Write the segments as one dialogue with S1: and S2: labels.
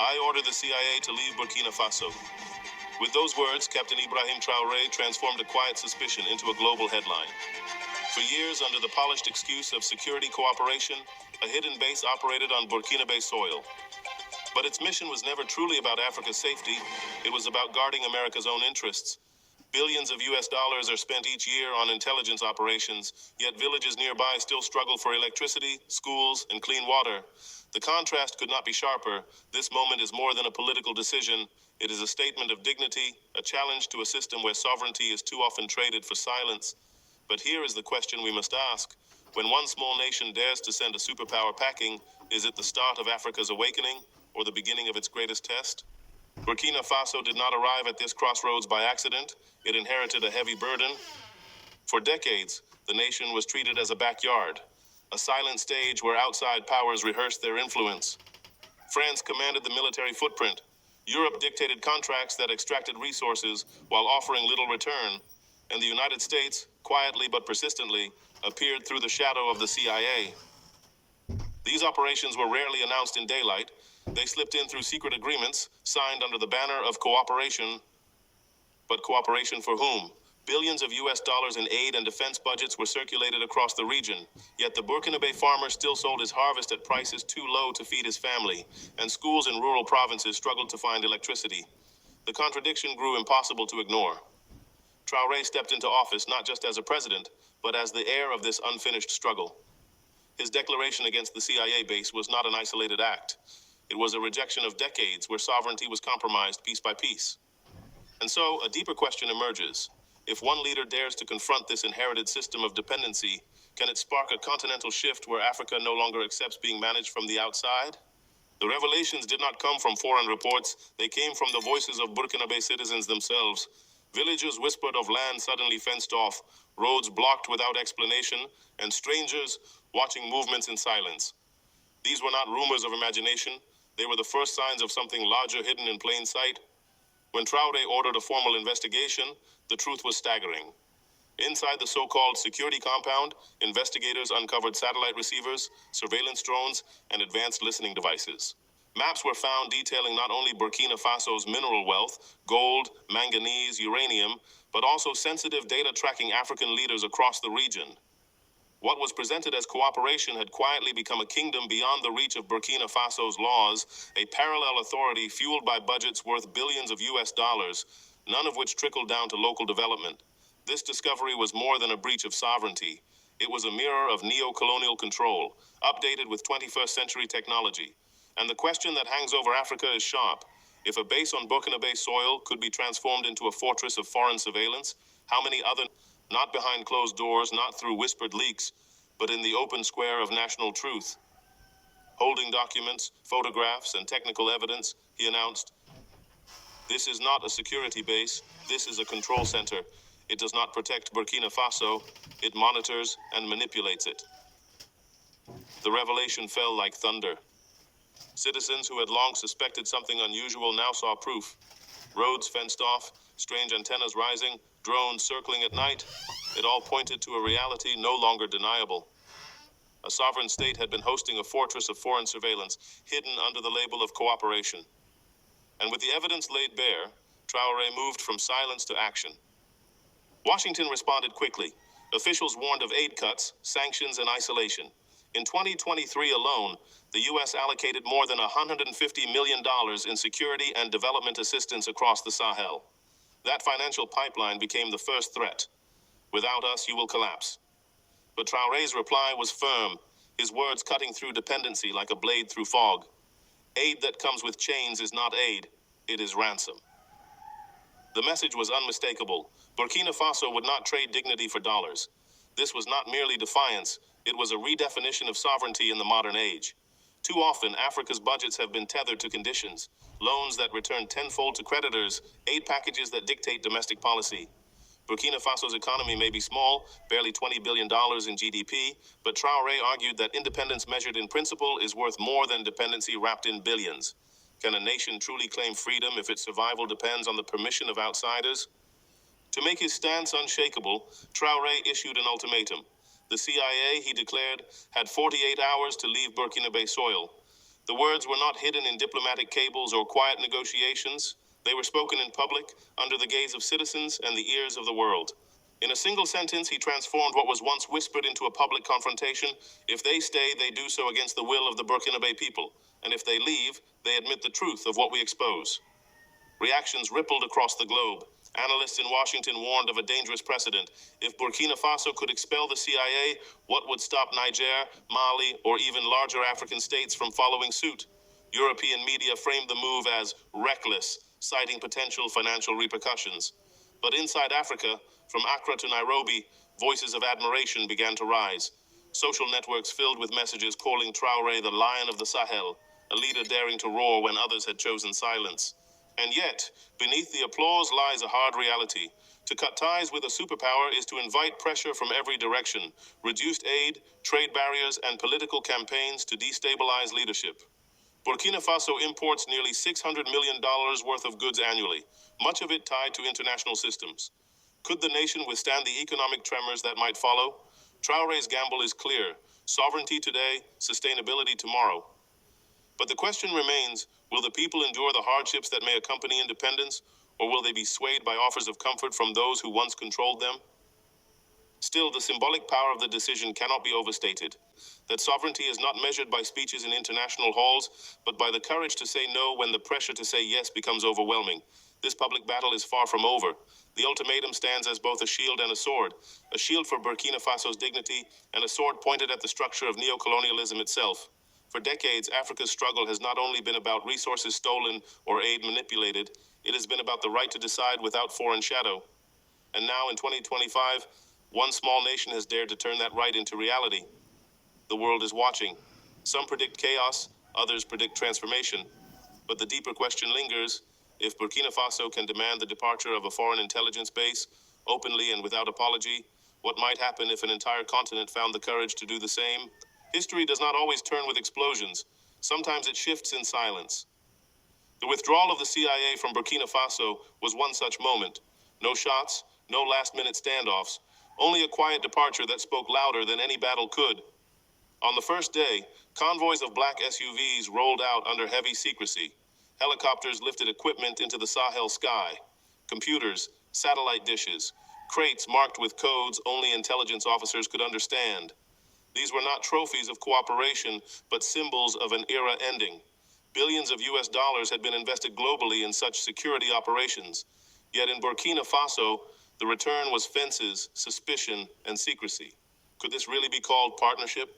S1: I order the CIA to leave Burkina Faso. With those words, Captain Ibrahim Traore transformed a quiet suspicion into a global headline. For years, under the polished excuse of security cooperation, a hidden base operated on Burkinabe soil. But its mission was never truly about Africa's safety. It was about guarding America's own interests. Billions of US dollars are spent each year on intelligence operations, yet villages nearby still struggle for electricity, schools, and clean water. The contrast could not be sharper. This moment is more than a political decision. It is a statement of dignity, a challenge to a system where sovereignty is too often traded for silence. But here is the question we must ask. When one small nation dares to send a superpower packing, is it the start of Africa's awakening or the beginning of its greatest test? Burkina Faso did not arrive at this crossroads by accident. It inherited a heavy burden. For decades, the nation was treated as a backyard, a silent stage where outside powers rehearsed their influence. France commanded the military footprint. Europe dictated contracts that extracted resources while offering little return. And the United States, quietly but persistently, appeared through the shadow of the CIA. These operations were rarely announced in daylight. They slipped in through secret agreements, signed under the banner of cooperation. But cooperation for whom? Billions of US dollars in aid and defense budgets were circulated across the region, yet the Burkinabe farmer still sold his harvest at prices too low to feed his family, and schools in rural provinces struggled to find electricity. The contradiction grew impossible to ignore. Traore stepped into office not just as a president, but as the heir of this unfinished struggle. His declaration against the CIA base was not an isolated act. It was a rejection of decades where sovereignty was compromised piece by piece. And so, a deeper question emerges. If one leader dares to confront this inherited system of dependency, can it spark a continental shift where Africa no longer accepts being managed from the outside? The revelations did not come from foreign reports. They came from the voices of Burkinabe citizens themselves. Villagers whispered of land suddenly fenced off, roads blocked without explanation, and strangers watching movements in silence. These were not rumors of imagination. They were the first signs of something larger hidden in plain sight. When Traore ordered a formal investigation, the truth was staggering. Inside the so-called security compound, investigators uncovered satellite receivers, surveillance drones, and advanced listening devices. Maps were found detailing not only Burkina Faso's mineral wealth, gold, manganese, uranium, but also sensitive data tracking African leaders across the region. What was presented as cooperation had quietly become a kingdom beyond the reach of Burkina Faso's laws, a parallel authority fueled by budgets worth billions of US dollars, none of which trickled down to local development. This discovery was more than a breach of sovereignty. It was a mirror of neo-colonial control, updated with 21st century technology. And the question that hangs over Africa is sharp. If a base on Burkinabe soil could be transformed into a fortress of foreign surveillance, how many other, not behind closed doors, not through whispered leaks, but in the open square of national truth? Holding documents, photographs, and technical evidence, he announced, "This is not a security base, this is a control center. It does not protect Burkina Faso, it monitors and manipulates it." The revelation fell like thunder. Citizens who had long suspected something unusual now saw proof. Roads fenced off, strange antennas rising, drones circling at night. It all pointed to a reality no longer deniable. A sovereign state had been hosting a fortress of foreign surveillance, hidden under the label of cooperation. And with the evidence laid bare, Traore moved from silence to action. Washington responded quickly. Officials warned of aid cuts, sanctions, and isolation. In 2023 alone, the U.S. allocated more than $150 million in security and development assistance across the Sahel. That financial pipeline became the first threat. "Without us, you will collapse." But Traore's reply was firm, his words cutting through dependency like a blade through fog. Aid that comes with chains is not aid, it is ransom. The message was unmistakable. Burkina Faso would not trade dignity for dollars. This was not merely defiance, it was a redefinition of sovereignty in the modern age. Too often, Africa's budgets have been tethered to conditions, loans that return tenfold to creditors, aid packages that dictate domestic policy. Burkina Faso's economy may be small, barely $20 billion in GDP, but Traore argued that independence measured in principle is worth more than dependency wrapped in billions. Can a nation truly claim freedom if its survival depends on the permission of outsiders? To make his stance unshakable, Traore issued an ultimatum. The CIA, he declared, had 48 hours to leave Burkinabe soil. The words were not hidden in diplomatic cables or quiet negotiations. They were spoken in public, under the gaze of citizens and the ears of the world. In a single sentence, he transformed what was once whispered into a public confrontation. If they stay, they do so against the will of the Burkinabe people. And if they leave, they admit the truth of what we expose. Reactions rippled across the globe. Analysts in Washington warned of a dangerous precedent. If Burkina Faso could expel the CIA, what would stop Niger, Mali, or even larger African states from following suit? European media framed the move as reckless, citing potential financial repercussions. But inside Africa, from Accra to Nairobi, voices of admiration began to rise. Social networks filled with messages calling Traore the Lion of the Sahel, a leader daring to roar when others had chosen silence. And yet, beneath the applause lies a hard reality. To cut ties with a superpower is to invite pressure from every direction, reduced aid, trade barriers, and political campaigns to destabilize leadership. Burkina Faso imports nearly $600 million worth of goods annually, much of it tied to international systems. Could the nation withstand the economic tremors that might follow? Traore's gamble is clear: sovereignty today, sustainability tomorrow. But the question remains, will the people endure the hardships that may accompany independence, or will they be swayed by offers of comfort from those who once controlled them? Still, the symbolic power of the decision cannot be overstated. That sovereignty is not measured by speeches in international halls, but by the courage to say no when the pressure to say yes becomes overwhelming. This public battle is far from over. The ultimatum stands as both a shield and a shield for Burkina Faso's dignity, and a sword pointed at the structure of neocolonialism itself. For decades, Africa's struggle has not only been about resources stolen or aid manipulated, it has been about the right to decide without foreign shadow. And now, in 2025, one small nation has dared to turn that right into reality. The world is watching. Some predict chaos, others predict transformation. But the deeper question lingers: if Burkina Faso can demand the departure of a foreign intelligence base, openly and without apology, what might happen if an entire continent found the courage to do the same? History does not always turn with explosions. Sometimes it shifts in silence. The withdrawal of the CIA from Burkina Faso was one such moment. No shots, no last-minute standoffs, only a quiet departure that spoke louder than any battle could. On the first day, convoys of black SUVs rolled out under heavy secrecy. Helicopters lifted equipment into the Sahel sky. Computers, satellite dishes, crates marked with codes only intelligence officers could understand. These were not trophies of cooperation, but symbols of an era ending. Billions of US dollars had been invested globally in such security operations. Yet in Burkina Faso, the return was fences, suspicion, and secrecy. Could this really be called partnership?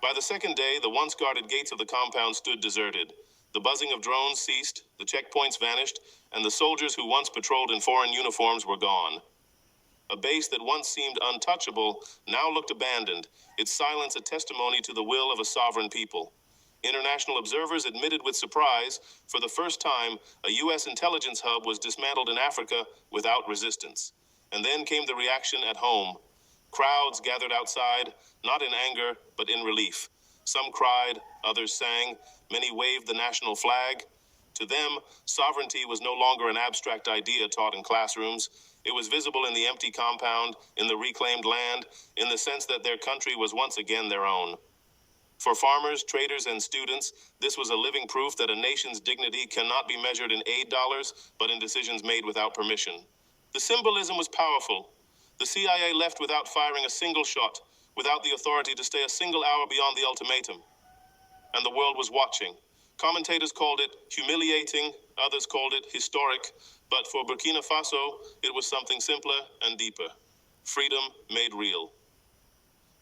S1: By the second day, the once guarded gates of the compound stood deserted. The buzzing of drones ceased, the checkpoints vanished, and the soldiers who once patrolled in foreign uniforms were gone. A base that once seemed untouchable now looked abandoned, its silence a testimony to the will of a sovereign people. International observers admitted with surprise, for the first time, a U.S. intelligence hub was dismantled in Africa without resistance. And then came the reaction at home. Crowds gathered outside, not in anger, but in relief. Some cried, others sang, many waved the national flag. To them, sovereignty was no longer an abstract idea taught in classrooms. It was visible in the empty compound, in the reclaimed land, in the sense that their country was once again their own. For farmers, traders, and students, this was a living proof that a nation's dignity cannot be measured in aid dollars, but in decisions made without permission. The symbolism was powerful. The CIA left without firing a single shot, without the authority to stay a single hour beyond the ultimatum. And the world was watching. Commentators called it humiliating, others called it historic, but for Burkina Faso, it was something simpler and deeper. Freedom made real.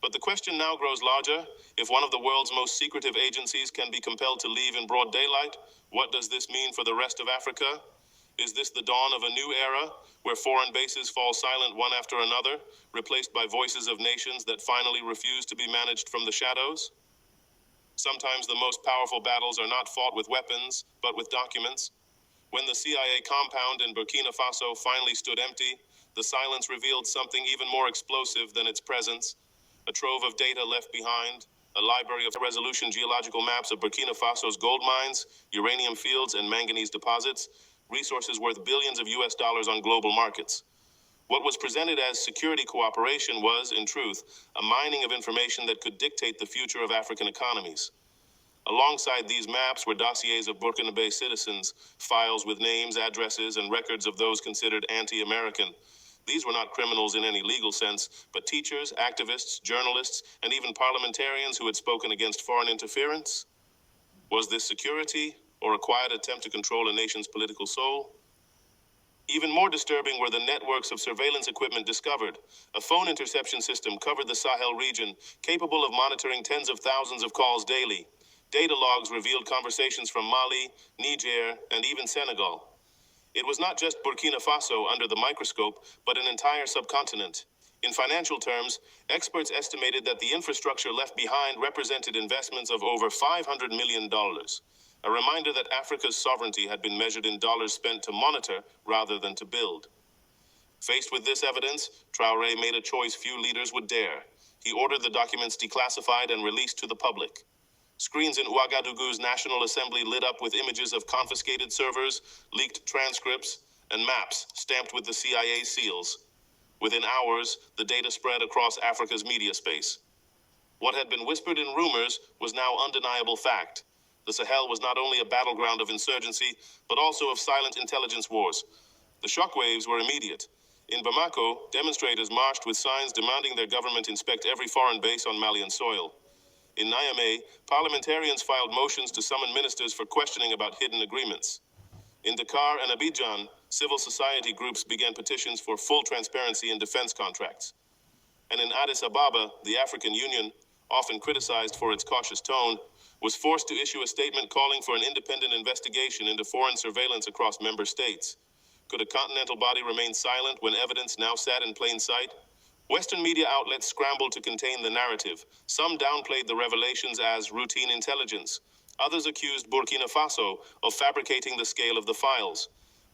S1: But the question now grows larger. If one of the world's most secretive agencies can be compelled to leave in broad daylight, what does this mean for the rest of Africa? Is this the dawn of a new era, where foreign bases fall silent one after another, replaced by voices of nations that finally refuse to be managed from the shadows? Sometimes the most powerful battles are not fought with weapons, but with documents. When the CIA compound in Burkina Faso finally stood empty, the silence revealed something even more explosive than its presence. A trove of data left behind, a library of resolution geological maps of Burkina Faso's gold mines, uranium fields, and manganese deposits, resources worth billions of US dollars on global markets. What was presented as security cooperation was, in truth, a mining of information that could dictate the future of African economies. Alongside these maps were dossiers of Burkina citizens, files with names, addresses, and records of those considered anti-American. These were not criminals in any legal sense, but teachers, activists, journalists, and even parliamentarians who had spoken against foreign interference. Was this security, or a quiet attempt to control a nation's political soul? Even more disturbing were the networks of surveillance equipment discovered. A phone interception system covered the Sahel region, capable of monitoring tens of thousands of calls daily. Data logs revealed conversations from Mali, Niger, and even Senegal. It was not just Burkina Faso under the microscope, but an entire subcontinent. In financial terms, experts estimated that the infrastructure left behind represented investments of over $500 million. A reminder that Africa's sovereignty had been measured in dollars spent to monitor rather than to build. Faced with this evidence, Traore made a choice few leaders would dare. He ordered the documents declassified and released to the public. Screens in Ouagadougou's National Assembly lit up with images of confiscated servers, leaked transcripts, and maps stamped with the CIA seals. Within hours, the data spread across Africa's media space. What had been whispered in rumors was now undeniable fact. The Sahel was not only a battleground of insurgency, but also of silent intelligence wars. The shockwaves were immediate. In Bamako, demonstrators marched with signs demanding their government inspect every foreign base on Malian soil. In Niamey, parliamentarians filed motions to summon ministers for questioning about hidden agreements. In Dakar and Abidjan, civil society groups began petitions for full transparency in defense contracts. And in Addis Ababa, the African Union, often criticized for its cautious tone, was forced to issue a statement calling for an independent investigation into foreign surveillance across member states. Could a continental body remain silent when evidence now sat in plain sight? Western media outlets scrambled to contain the narrative. Some downplayed the revelations as routine intelligence. Others accused Burkina Faso of fabricating the scale of the files.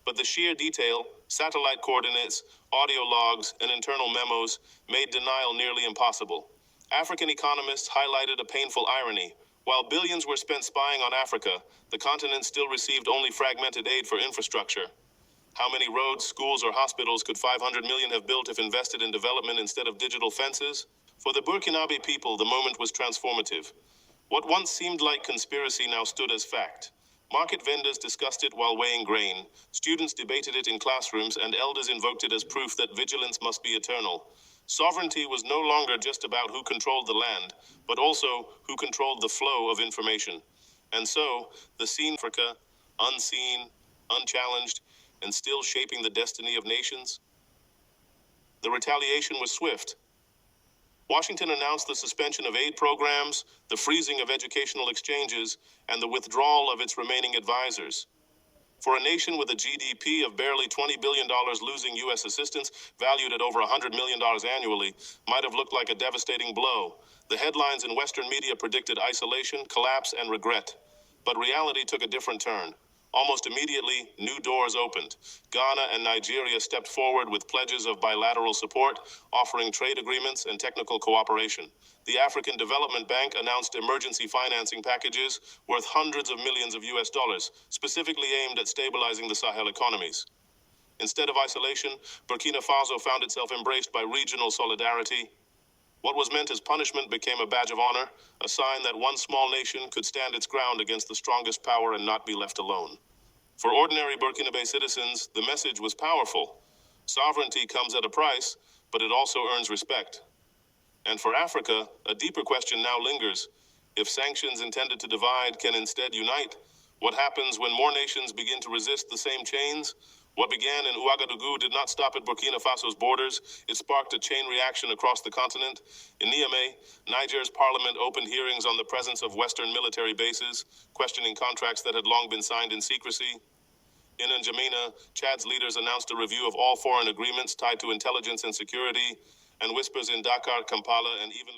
S1: But the sheer detail, satellite coordinates, audio logs, and internal memos made denial nearly impossible. African economists highlighted a painful irony. While billions were spent spying on Africa, the continent still received only fragmented aid for infrastructure. How many roads, schools, or hospitals could 500 million have built if invested in development instead of digital fences? For the Burkinabe people, the moment was transformative. What once seemed like conspiracy now stood as fact. Market vendors discussed it while weighing grain. Students debated it in classrooms, and elders invoked it as proof that vigilance must be eternal. Sovereignty was no longer just about who controlled the land, but also who controlled the flow of information. And so, the scene in Africa, unseen, unchallenged, and still shaping the destiny of nations. The retaliation was swift. Washington announced the suspension of aid programs, the freezing of educational exchanges, and the withdrawal of its remaining advisors. For a nation with a GDP of barely $20 billion, losing U.S. assistance, valued at over $100 million annually, might have looked like a devastating blow. The headlines in Western media predicted isolation, collapse, and regret. But reality took a different turn. Almost immediately, new doors opened. Ghana and Nigeria stepped forward with pledges of bilateral support, offering trade agreements and technical cooperation. The African Development Bank announced emergency financing packages worth hundreds of millions of US dollars, specifically aimed at stabilizing the Sahel economies. Instead of isolation, Burkina Faso found itself embraced by regional solidarity. What was meant as punishment became a badge of honor, a sign that one small nation could stand its ground against the strongest power and not be left alone. For ordinary Burkinabe citizens, the message was powerful. Sovereignty comes at a price, but it also earns respect. And for Africa, a deeper question now lingers. If sanctions intended to divide can instead unite, what happens when more nations begin to resist the same chains? What began in Ouagadougou did not stop at Burkina Faso's borders. It sparked a chain reaction across the continent. In Niamey, Niger's parliament opened hearings on the presence of Western military bases, questioning contracts that had long been signed in secrecy. In N'Djamena, Chad's leaders announced a review of all foreign agreements tied to intelligence and security, and whispers in Dakar, Kampala, and even